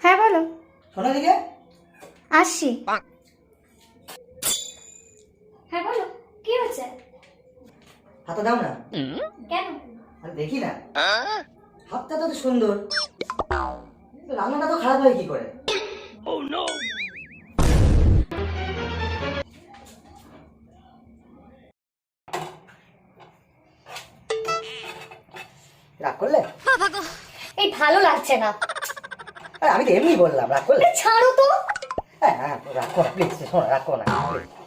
হ্যাঁ বলো। শোনো দিকে আসছি। হ্যাঁ বলো, কি হচ্ছে? হাতটা দাও না। কেন? আরে দেখি না, হাতটা তো সুন্দর, রান্নাটা তো খারাপ হয় কি করে? রাগ করলে? এই ভালো লাগছে না। আরে আমি তো এমনি বললাম, রাগ করলে? ছাড়ো তো। হ্যাঁ হ্যাঁ, রাগ করো না প্লিজ, শোনো রাগ করো না please।